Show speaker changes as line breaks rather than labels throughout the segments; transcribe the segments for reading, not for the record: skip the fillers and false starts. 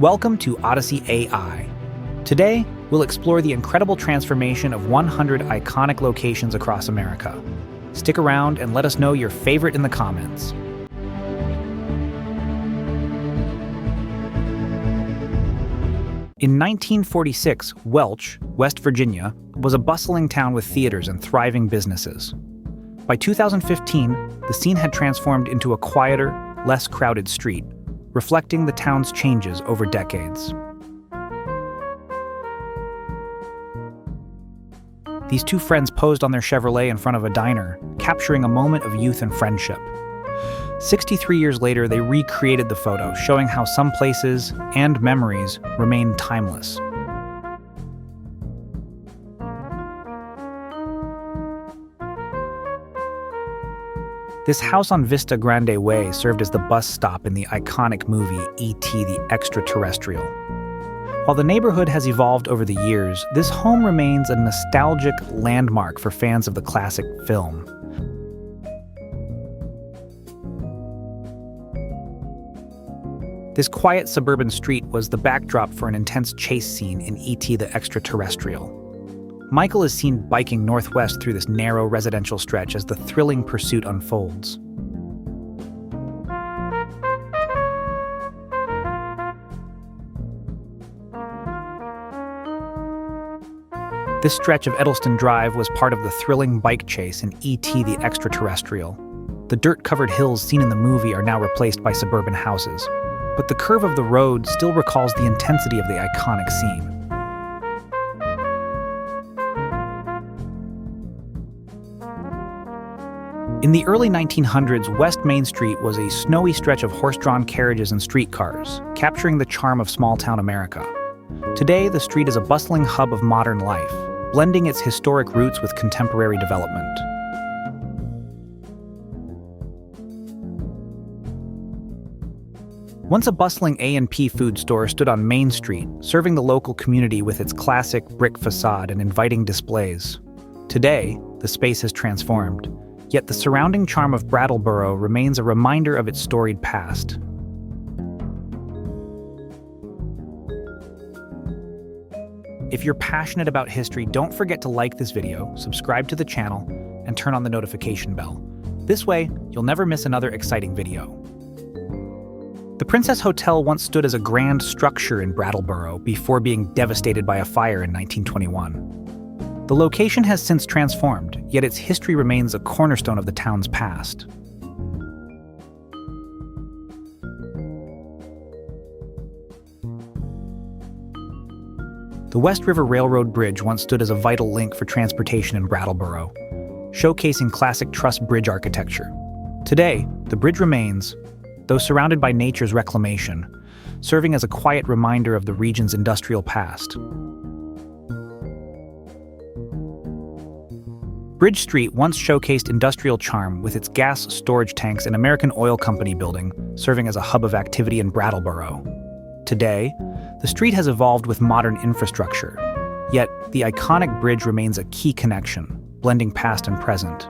Welcome to Odyssey AI. Today, we'll explore the incredible transformation of 100 iconic locations across America. Stick around and let us know your favorite in the comments. In 1946, Welch, West Virginia, was a bustling town with theaters and thriving businesses. By 2015, the scene had transformed into a quieter, less crowded street, reflecting the town's changes over decades. These two friends posed on their Chevrolet in front of a diner, capturing a moment of youth and friendship. 63 years later, they recreated the photo, showing how some places and memories remain timeless. This house on Vista Grande Way served as the bus stop in the iconic movie E.T. the Extraterrestrial. While the neighborhood has evolved over the years, this home remains a nostalgic landmark for fans of the classic film. This quiet suburban street was the backdrop for an intense chase scene in E.T. the Extraterrestrial. Michael is seen biking northwest through this narrow residential stretch as the thrilling pursuit unfolds. This stretch of Eddleston Drive was part of the thrilling bike chase in E.T. the Extraterrestrial. The dirt-covered hills seen in the movie are now replaced by suburban houses, but the curve of the road still recalls the intensity of the iconic scene. In the early 1900s, West Main Street was a snowy stretch of horse-drawn carriages and streetcars, capturing the charm of small-town America. Today, the street is a bustling hub of modern life, blending its historic roots with contemporary development. Once a bustling A&P food store stood on Main Street, serving the local community with its classic brick facade and inviting displays. Today, the space has transformed. Yet the surrounding charm of Brattleboro remains a reminder of its storied past. If you're passionate about history, don't forget to like this video, subscribe to the channel, and turn on the notification bell. This way, you'll never miss another exciting video. The Princess Hotel once stood as a grand structure in Brattleboro before being devastated by a fire in 1921. The location has since transformed, yet its history remains a cornerstone of the town's past. The West River Railroad Bridge once stood as a vital link for transportation in Brattleboro, showcasing classic truss bridge architecture. Today, the bridge remains, though surrounded by nature's reclamation, serving as a quiet reminder of the region's industrial past. Bridge Street once showcased industrial charm with its gas storage tanks and American Oil Company building, serving as a hub of activity in Brattleboro. Today, the street has evolved with modern infrastructure, yet the iconic bridge remains a key connection, blending past and present.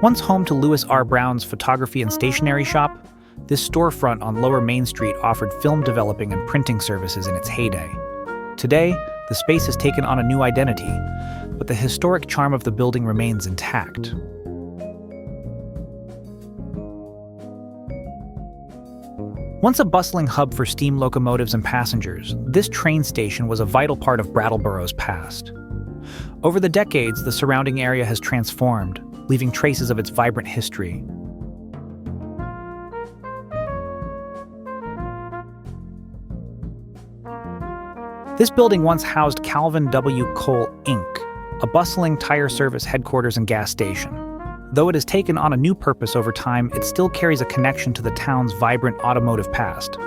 Once home to Louis R. Brown's photography and stationery shop, this storefront on Lower Main Street offered film developing and printing services in its heyday. Today, the space has taken on a new identity, but the historic charm of the building remains intact. Once a bustling hub for steam locomotives and passengers, this train station was a vital part of Brattleboro's past. Over the decades, the surrounding area has transformed, leaving traces of its vibrant history. This building once housed Calvin W. Cole, Inc., a bustling tire service headquarters and gas station. Though it has taken on a new purpose over time, it still carries a connection to the town's vibrant automotive past.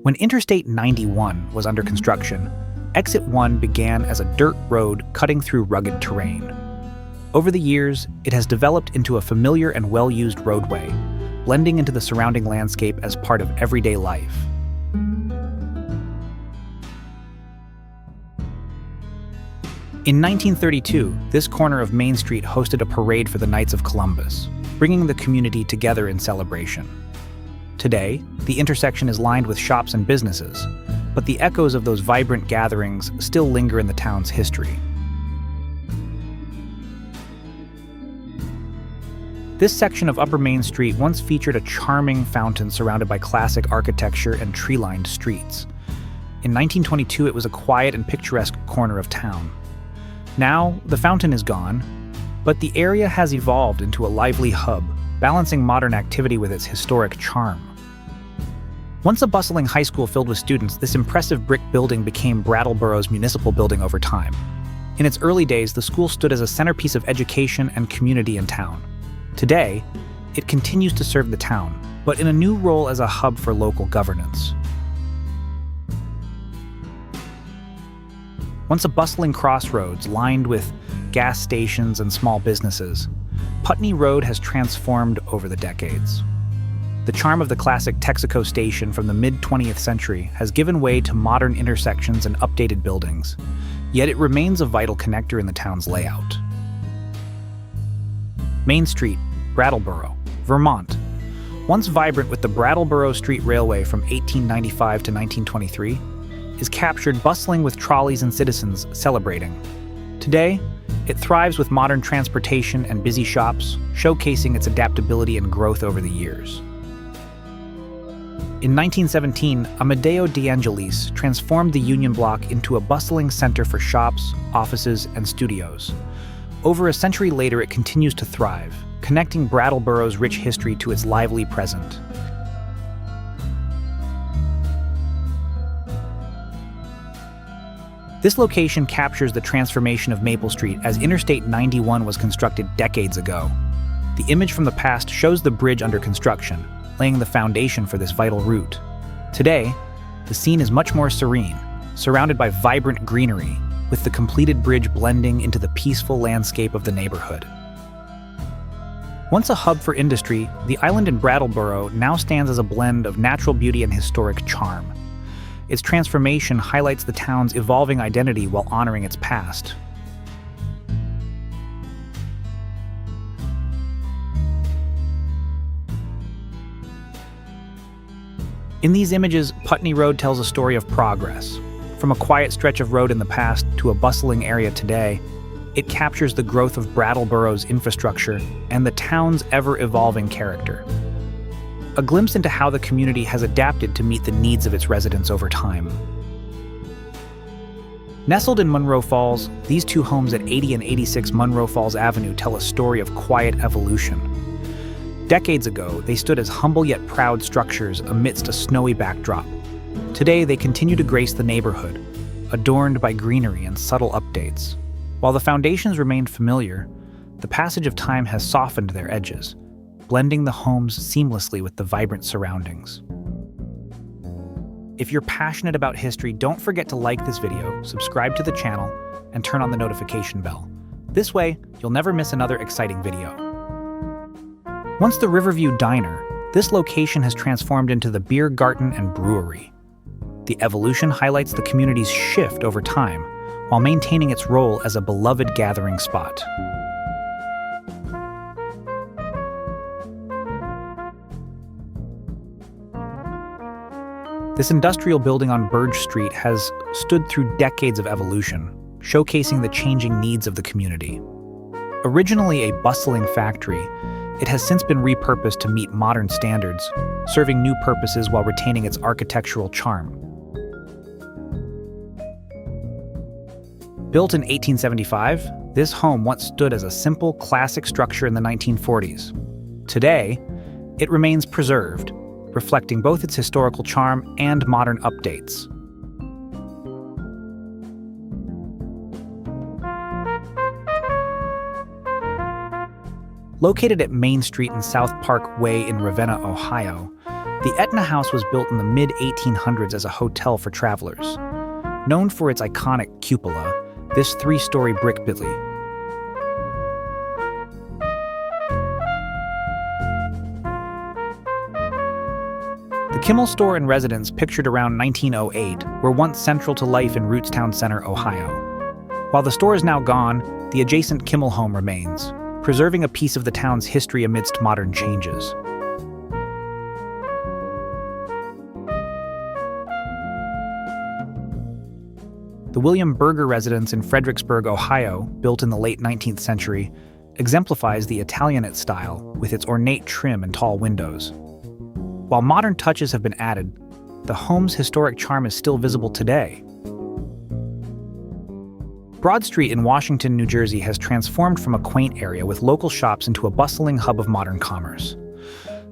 When Interstate 91 was under construction, Exit 1 began as a dirt road cutting through rugged terrain. Over the years, it has developed into a familiar and well-used roadway, blending into the surrounding landscape as part of everyday life. In 1932, this corner of Main Street hosted a parade for the Knights of Columbus, bringing the community together in celebration. Today, the intersection is lined with shops and businesses, but the echoes of those vibrant gatherings still linger in the town's history. This section of Upper Main Street once featured a charming fountain surrounded by classic architecture and tree-lined streets. In 1922, it was a quiet and picturesque corner of town. Now, the fountain is gone, but the area has evolved into a lively hub, balancing modern activity with its historic charm. Once a bustling high school filled with students, this impressive brick building became Brattleboro's municipal building over time. In its early days, the school stood as a centerpiece of education and community in town. Today, it continues to serve the town, but in a new role as a hub for local governance. Once a bustling crossroads lined with gas stations and small businesses, Putney Road has transformed over the decades. The charm of the classic Texaco station from the mid-20th century has given way to modern intersections and updated buildings, yet it remains a vital connector in the town's layout. Main Street, Brattleboro, Vermont. Once vibrant with the Brattleboro Street Railway from 1895 to 1923, is captured bustling with trolleys and citizens celebrating. Today, it thrives with modern transportation and busy shops, showcasing its adaptability and growth over the years. In 1917, Amedeo De Angelis transformed the Union Block into a bustling center for shops, offices, and studios. Over a century later, it continues to thrive, connecting Brattleboro's rich history to its lively present. This location captures the transformation of Maple Street as Interstate 91 was constructed decades ago. The image from the past shows the bridge under construction, laying the foundation for this vital route. Today, the scene is much more serene, surrounded by vibrant greenery, with the completed bridge blending into the peaceful landscape of the neighborhood. Once a hub for industry, the island in Brattleboro now stands as a blend of natural beauty and historic charm. Its transformation highlights the town's evolving identity while honoring its past. In these images, Putney Road tells a story of progress. From a quiet stretch of road in the past to a bustling area today, it captures the growth of Brattleboro's infrastructure and the town's ever-evolving character. A glimpse into how the community has adapted to meet the needs of its residents over time. Nestled in Munroe Falls, these two homes at 80 and 86 Munroe Falls Avenue tell a story of quiet evolution. Decades ago, they stood as humble yet proud structures amidst a snowy backdrop. Today, they continue to grace the neighborhood, adorned by greenery and subtle updates. While the foundations remained familiar, the passage of time has softened their edges, blending the homes seamlessly with the vibrant surroundings. If you're passionate about history, don't forget to like this video, subscribe to the channel, and turn on the notification bell. This way, you'll never miss another exciting video. Once the Riverview Diner, this location has transformed into the beer garden and brewery. The evolution highlights the community's shift over time, while maintaining its role as a beloved gathering spot. This industrial building on Burge Street has stood through decades of evolution, showcasing the changing needs of the community. Originally a bustling factory, it has since been repurposed to meet modern standards, serving new purposes while retaining its architectural charm. Built in 1875, this home once stood as a simple, classic structure in the 1940s. Today, it remains preserved, reflecting both its historical charm and modern updates. Located at Main Street and South Park Way in Ravenna, Ohio, the Etna House was built in the mid-1800s as a hotel for travelers. Known for its iconic cupola, this three-story brick building The Kimmel store and residence, pictured around 1908, were once central to life in Rootstown Center, Ohio. While the store is now gone, the adjacent Kimmel home remains, preserving a piece of the town's history amidst modern changes. The William Berger residence in Fredericksburg, Ohio, built in the late 19th century, exemplifies the Italianate style with its ornate trim and tall windows. While modern touches have been added, the home's historic charm is still visible today. Broad Street in Washington, New Jersey has transformed from a quaint area with local shops into a bustling hub of modern commerce.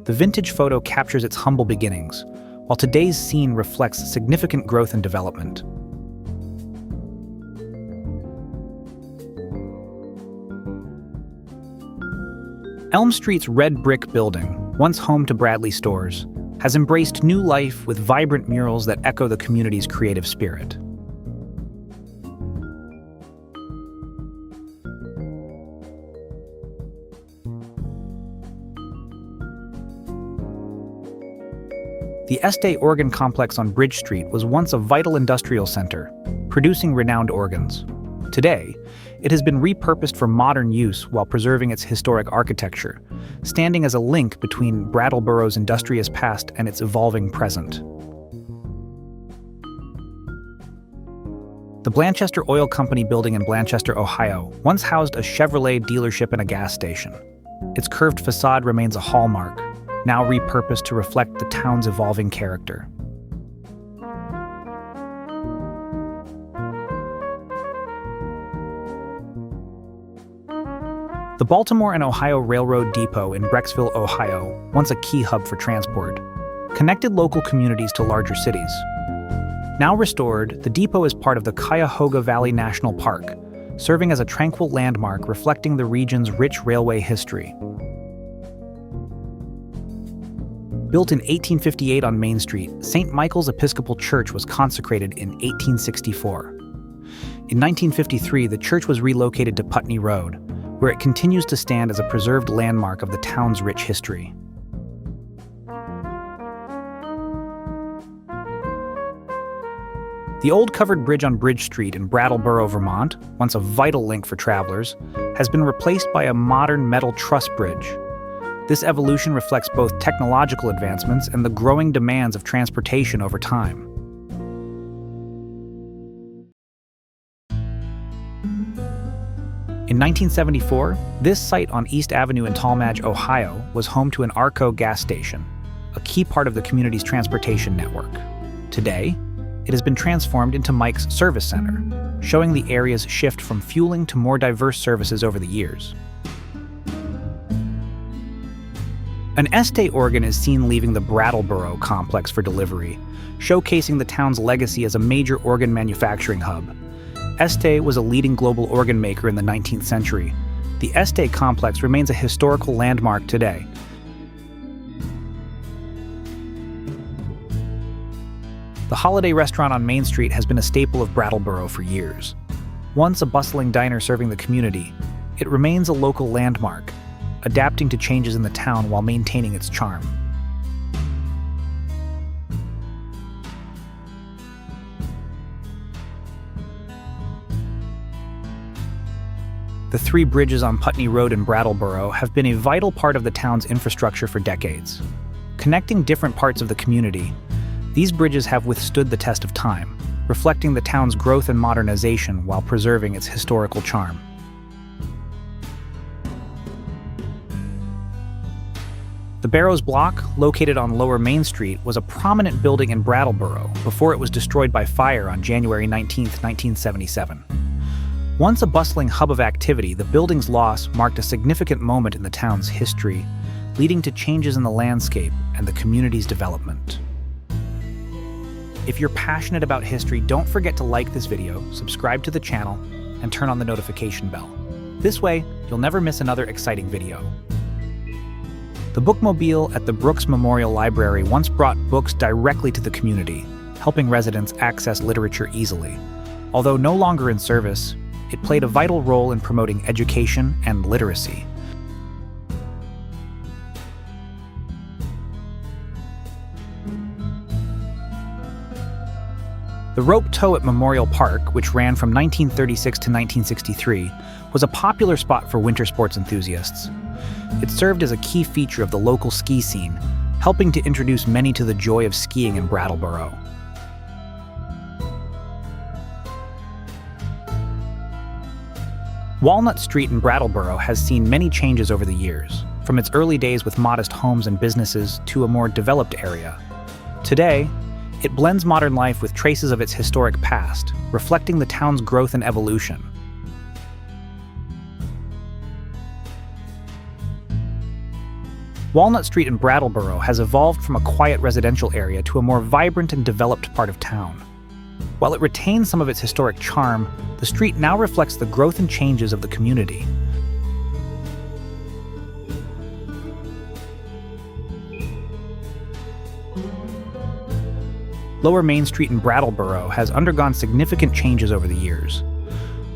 The vintage photo captures its humble beginnings, while today's scene reflects significant growth and development. Elm Street's red brick building, once home to Bradley stores, has embraced new life with vibrant murals that echo the community's creative spirit. The Este Organ Complex on Bridge Street was once a vital industrial center, producing renowned organs. Today, it has been repurposed for modern use while preserving its historic architecture, standing as a link between Brattleboro's industrious past and its evolving present. The Blanchester Oil Company building in Blanchester, Ohio, once housed a Chevrolet dealership and a gas station. Its curved facade remains a hallmark, now repurposed to reflect the town's evolving character. The Baltimore and Ohio Railroad Depot in Brecksville, Ohio, once a key hub for transport, connected local communities to larger cities. Now restored, the depot is part of the Cuyahoga Valley National Park, serving as a tranquil landmark reflecting the region's rich railway history. Built in 1858 on Main Street, St. Michael's Episcopal Church was consecrated in 1864. In 1953, the church was relocated to Putney Road, where it continues to stand as a preserved landmark of the town's rich history. The old covered bridge on Bridge Street in Brattleboro, Vermont, once a vital link for travelers, has been replaced by a modern metal truss bridge. This evolution reflects both technological advancements and the growing demands of transportation over time. In 1974, this site on East Avenue in Tallmadge, Ohio, was home to an Arco gas station, a key part of the community's transportation network. Today, it has been transformed into Mike's Service Center, showing the area's shift from fueling to more diverse services over the years. An Este organ is seen leaving the Brattleboro complex for delivery, showcasing the town's legacy as a major organ manufacturing hub. Este was a leading global organ maker in the 19th century. The Este complex remains a historical landmark today. The Holiday Restaurant on Main Street has been a staple of Brattleboro for years. Once a bustling diner serving the community, it remains a local landmark, adapting to changes in the town while maintaining its charm. The three bridges on Putney Road in Brattleboro have been a vital part of the town's infrastructure for decades. Connecting different parts of the community, these bridges have withstood the test of time, reflecting the town's growth and modernization while preserving its historical charm. The Barrows Block, located on Lower Main Street, was a prominent building in Brattleboro before it was destroyed by fire on January 19, 1977. Once a bustling hub of activity, the building's loss marked a significant moment in the town's history, leading to changes in the landscape and the community's development. If you're passionate about history, don't forget to like this video, subscribe to the channel, and turn on the notification bell. This way, you'll never miss another exciting video. The bookmobile at the Brooks Memorial Library once brought books directly to the community, helping residents access literature easily. Although no longer in service, it played a vital role in promoting education and literacy. The rope tow at Memorial Park, which ran from 1936 to 1963, was a popular spot for winter sports enthusiasts. It served as a key feature of the local ski scene, helping to introduce many to the joy of skiing in Brattleboro. Walnut Street in Brattleboro has seen many changes over the years, from its early days with modest homes and businesses to a more developed area. Today, it blends modern life with traces of its historic past, reflecting the town's growth and evolution. Walnut Street in Brattleboro has evolved from a quiet residential area to a more vibrant and developed part of town. While it retains some of its historic charm, the street now reflects the growth and changes of the community. Lower Main Street in Brattleboro has undergone significant changes over the years.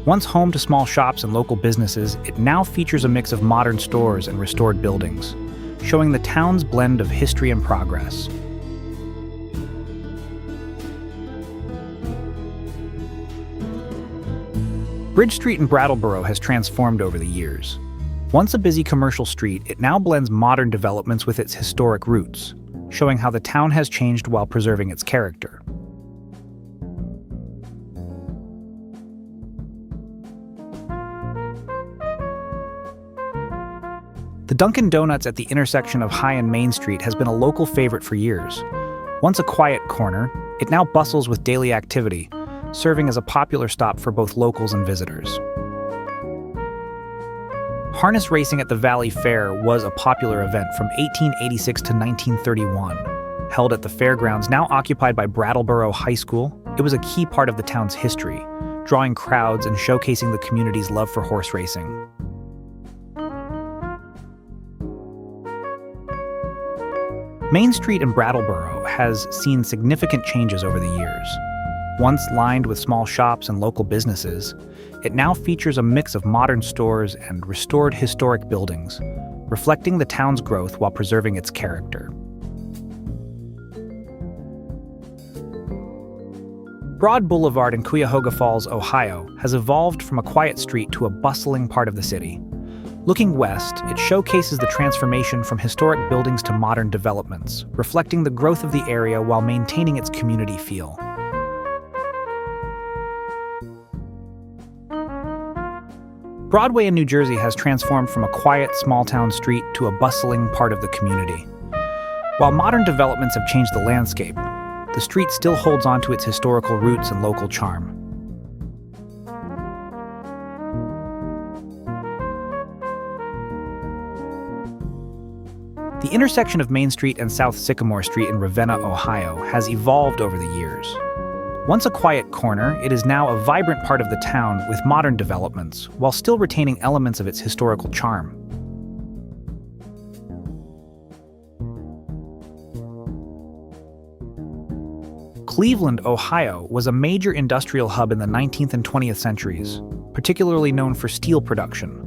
Once home to small shops and local businesses, it now features a mix of modern stores and restored buildings, showing the town's blend of history and progress. Bridge Street in Brattleboro has transformed over the years. Once a busy commercial street, it now blends modern developments with its historic roots, showing how the town has changed while preserving its character. The Dunkin' Donuts at the intersection of High and Main Street has been a local favorite for years. Once a quiet corner, it now bustles with daily activity, serving as a popular stop for both locals and visitors. Harness racing at the Valley Fair was a popular event from 1886 to 1931. Held at the fairgrounds now occupied by Brattleboro High School, it was a key part of the town's history, drawing crowds and showcasing the community's love for horse racing. Main Street in Brattleboro has seen significant changes over the years. Once lined with small shops and local businesses, it now features a mix of modern stores and restored historic buildings, reflecting the town's growth while preserving its character. Broad Boulevard in Cuyahoga Falls, Ohio, has evolved from a quiet street to a bustling part of the city. Looking west, it showcases the transformation from historic buildings to modern developments, reflecting the growth of the area while maintaining its community feel. Broadway in New Jersey has transformed from a quiet, small-town street to a bustling part of the community. While modern developments have changed the landscape, the street still holds on to its historical roots and local charm. The intersection of Main Street and South Sycamore Street in Ravenna, Ohio, has evolved over the years. Once a quiet corner, it is now a vibrant part of the town with modern developments, while still retaining elements of its historical charm. Cleveland, Ohio, was a major industrial hub in the 19th and 20th centuries, particularly known for steel production.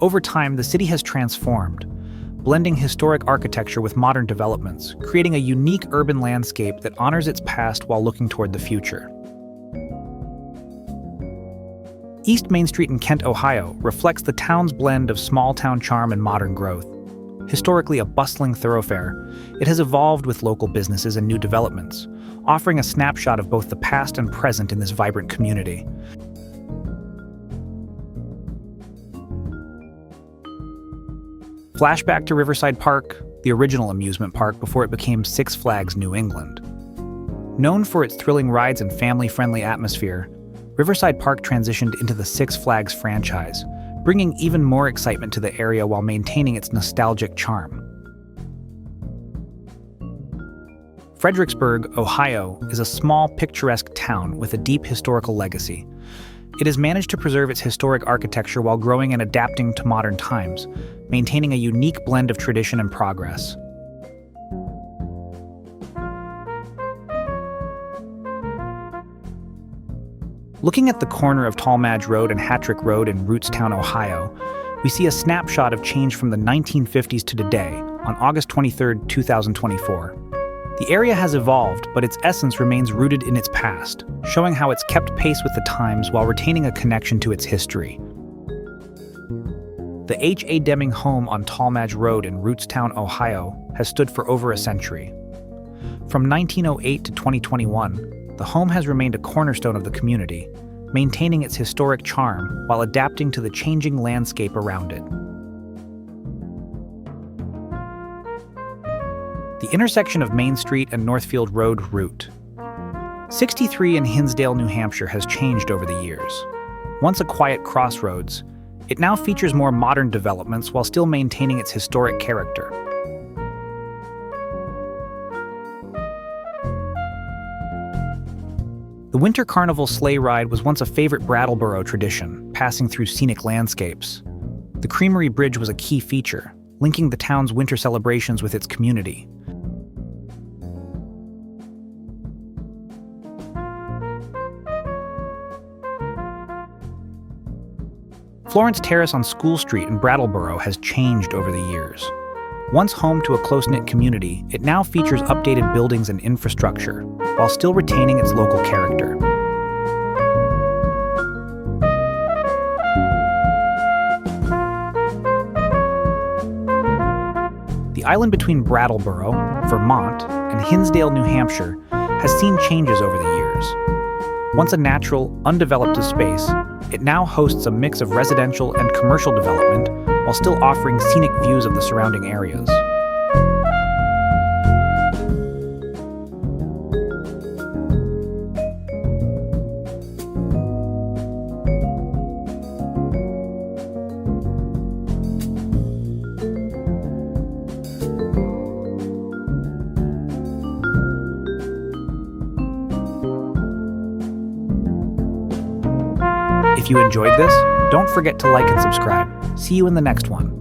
Over time, the city has transformed, blending historic architecture with modern developments, creating a unique urban landscape that honors its past while looking toward the future. East Main Street in Kent, Ohio, reflects the town's blend of small-town charm and modern growth. Historically a bustling thoroughfare, it has evolved with local businesses and new developments, offering a snapshot of both the past and present in this vibrant community. Flashback to Riverside Park, the original amusement park before it became Six Flags New England. Known for its thrilling rides and family-friendly atmosphere, Riverside Park transitioned into the Six Flags franchise, bringing even more excitement to the area while maintaining its nostalgic charm. Fredericksburg, Ohio, is a small, picturesque town with a deep historical legacy. It has managed to preserve its historic architecture while growing and adapting to modern times, maintaining a unique blend of tradition and progress. Looking at the corner of Tallmadge Road and Hattrick Road in Rootstown, Ohio, we see a snapshot of change from the 1950s to today on August 23, 2024. The area has evolved, but its essence remains rooted in its past, showing how it's kept pace with the times while retaining a connection to its history. The H.A. Deming home on Tallmadge Road in Rootstown, Ohio, has stood for over a century. From 1908 to 2021, the home has remained a cornerstone of the community, maintaining its historic charm while adapting to the changing landscape around it. The intersection of Main Street and Northfield Road Route 63 in Hinsdale, New Hampshire has changed over the years. Once a quiet crossroads, it now features more modern developments while still maintaining its historic character. The Winter Carnival sleigh ride was once a favorite Brattleboro tradition, passing through scenic landscapes. The Creamery Bridge was a key feature, linking the town's winter celebrations with its community. Florence Terrace on School Street in Brattleboro has changed over the years. Once home to a close-knit community, it now features updated buildings and infrastructure, while still retaining its local character. The island between Brattleboro, Vermont, and Hinsdale, New Hampshire, has seen changes over the years. Once a natural, undeveloped space, it now hosts a mix of residential and commercial development while still offering scenic views of the surrounding areas. If you enjoyed this, don't forget to like and subscribe. See you in the next one.